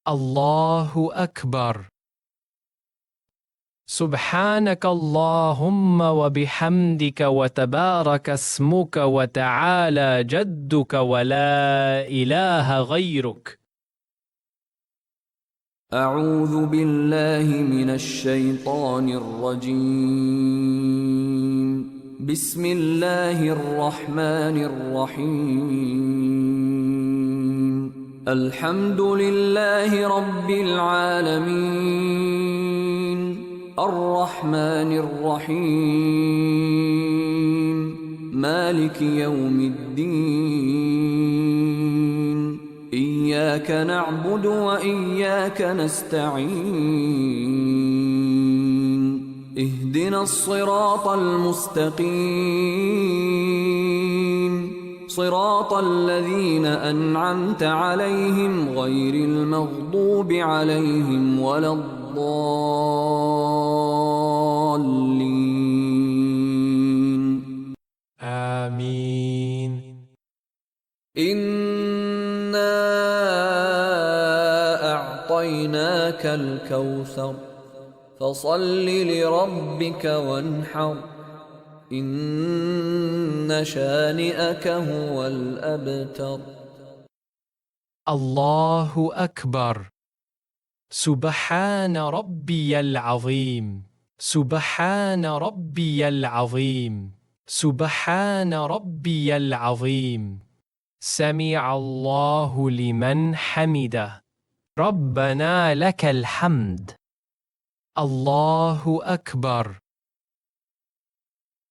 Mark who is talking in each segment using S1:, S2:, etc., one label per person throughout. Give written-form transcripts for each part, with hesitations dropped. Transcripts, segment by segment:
S1: الله أكبر. سبحانك اللهم وبحمدك وتبارك اسمك وتعالى جدك ولا إله غيرك.
S2: أعوذ بالله من الشيطان الرجيم. بسم الله الرحمن الرحيم. الحمد لله رب العالمين، الرحمن الرحيم، مالك يوم الدين. إياك نعبد وإياك نستعين. اهدنا الصراط المستقيم، صراط الذين أنعمت عليهم غير المغضوب عليهم ولا الضالين.
S1: آمين.
S2: إنا أعطيناك الكوثر، فصل لربك وانحر، إن شانئك هو الأبتر.
S1: الله أكبر. سبحان ربي العظيم. سبحان ربي العظيم. سبحان ربي العظيم. سمع الله لمن حمده. ربنا لك الحمد. الله أكبر.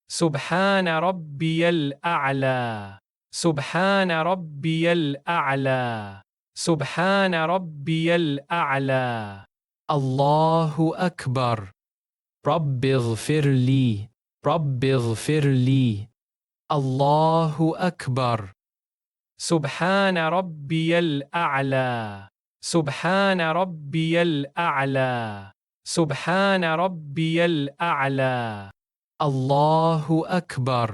S1: سبحان ربي الأعلى. سبحان ربي الأعلى. سبحان ربي الأعلى. الله أكبر. رب اغفر لي. رب اغفر لي. الله أكبر. سبحان ربي الأعلى. سبحان ربي الأعلى. سبحان ربي الأعلى. الله أكبر.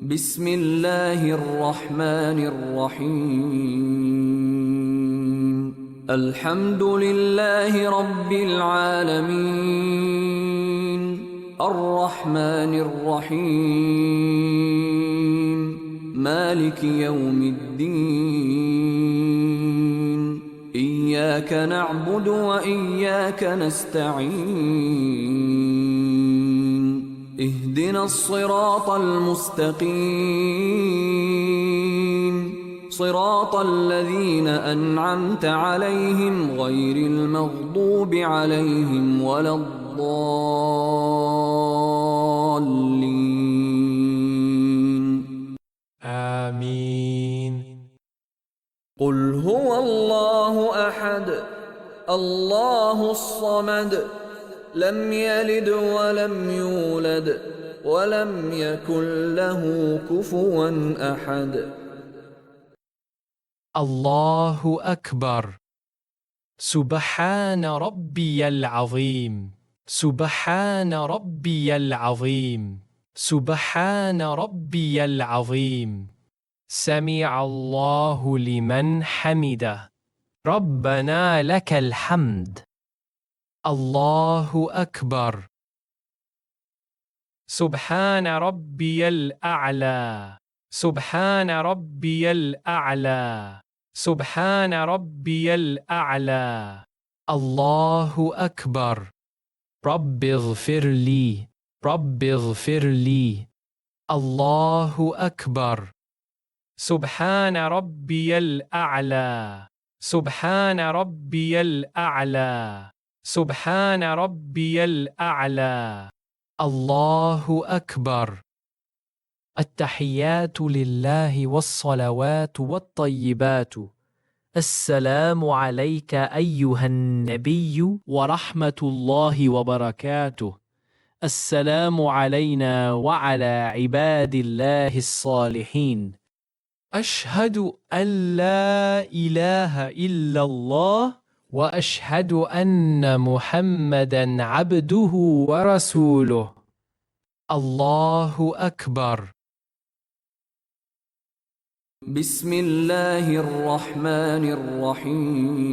S2: بسم الله الرحمن الرحيم. الحمد لله رب العالمين، الرحمن الرحيم، مالك يوم الدين. إياك نعبد وإياك نستعين. اهدنا الصراط المستقيم، صراط الذين أنعمت عليهم غير المغضوب عليهم ولا الضالين.
S1: آمين.
S2: قل هو الله أحد، الله الصمد، لم يلد ولم يولد ولم يكن له كفوا أحد.
S1: الله أكبر. سبحان ربي العظيم. سبحان ربي العظيم. سبحان ربي العظيم. سمع الله لمن حمده. ربنا لك الحمد. الله أكبر. سبحان ربي الأعلى. سبحان ربي الأعلى. سبحان ربي الأعلى. الله أكبر. رب اغفر لي. رب اغفر لي. الله أكبر. سبحان ربي الأعلى. سبحان ربي الأعلى. سبحان ربي الأعلى. الله أكبر. التحيات لله والصلوات والطيبات. السلام عليك أيها النبي ورحمة الله وبركاته. السلام علينا وعلى عباد الله الصالحين. أشهد أن لا إله إلا الله وأشهد أن محمدًا عبده ورسوله. الله أكبر.
S2: بسم الله الرحمن الرحيم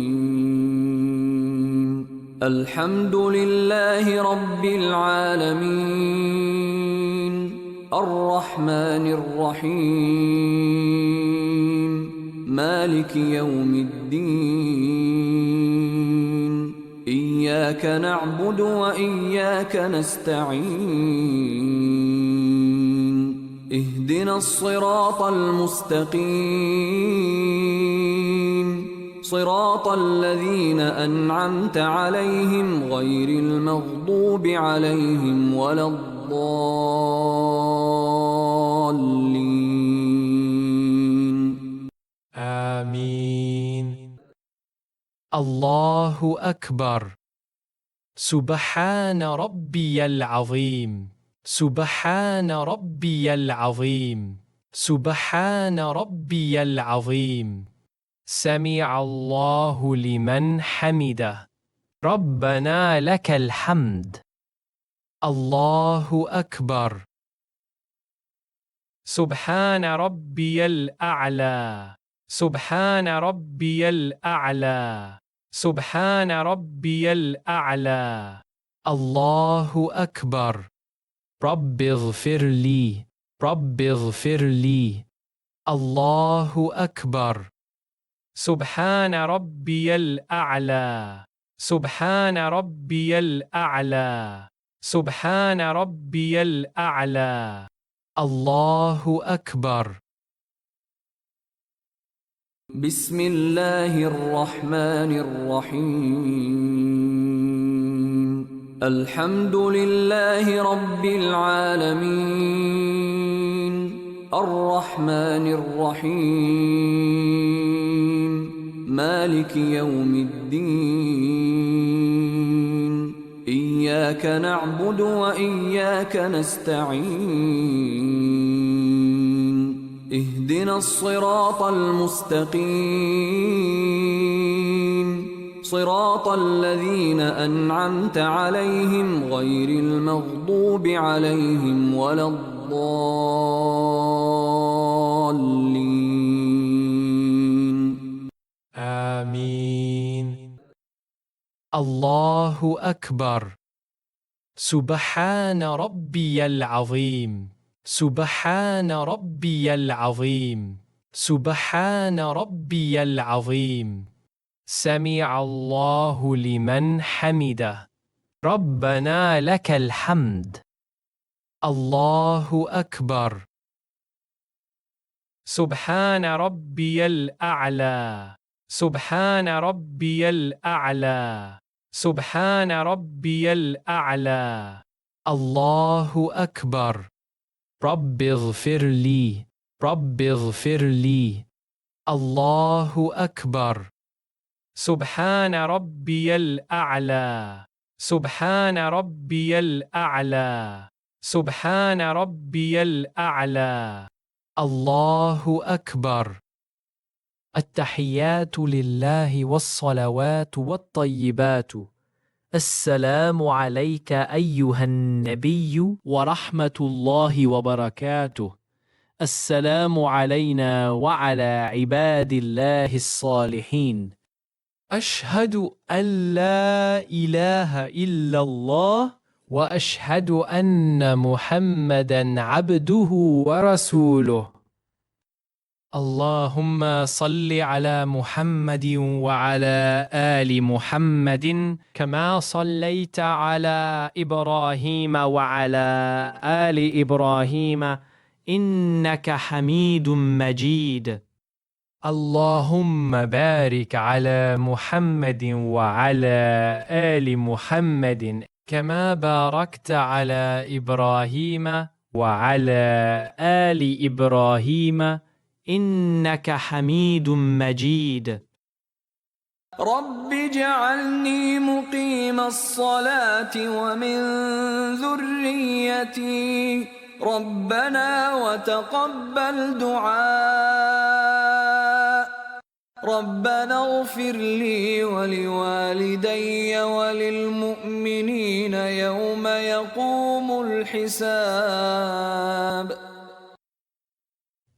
S2: الحمد لله رب العالمين الرحمن الرحيم مالك يوم الدين إياك نعبد وإياك نستعين اهدنا الصراط المستقيم صراط الذين أنعمت عليهم غير المغضوب عليهم ولا الضالين
S1: آمين. الله أكبر. سبحان ربي العظيم. سبحان ربي العظيم. سبحان ربي العظيم. سمع الله لمن حمده. ربنا لك الحمد. الله أكبر. سبحان ربي الأعلى. سبحان ربي الأعلى. سبحان ربي الأعلى. الله أكبر. رب اغفر لي. رب اغفر لي. الله أكبر. سبحان ربي الأعلى. سبحان ربي الأعلى. سبحان ربي الأعلى. الله أكبر.
S2: بسم الله الرحمن الرحيم الحمد لله رب العالمين الرحمن الرحيم مالك يوم الدين إياك نعبد وإياك نستعين اهدنا الصراط المستقيم صراط الذين أنعمت عليهم غير المغضوب عليهم ولا الضالين
S1: آمين. الله أكبر. سبحان ربي العظيم. سبحان ربي العظيم. سبحان ربي العظيم. سمع الله لمن حمده. ربنا لك الحمد. الله أكبر. سبحان ربي الأعلى. سبحان ربي الأعلى. سبحان ربي الأعلى. الله أكبر. رب اغفر لي. رب اغفر لي. الله أكبر. سبحان ربي الأعلى. سبحان ربي الأعلى. سبحان ربي الأعلى. الله أكبر. التحيات لله والصلوات والطيبات. السلام عليك أيها النبي ورحمة الله وبركاته. السلام علينا وعلى عباد الله الصالحين. أشهد أن لا إله إلا الله وأشهد أن محمدًا عبده ورسوله. اللهم صل على محمد وعلى آل محمد كما صليت على إبراهيم وعلى آل إبراهيم إنك حميد مجيد. اللهم بارك على محمد وعلى آل محمد كما باركت على إبراهيم وعلى آل إبراهيم إنك حميد مجيد.
S2: رب اجعلني مقيم الصلاة ومن ذريتي ربنا وتقبل دعاء ربنا اغفر لي ولوالدي وللمؤمنين يوم يقوم الحساب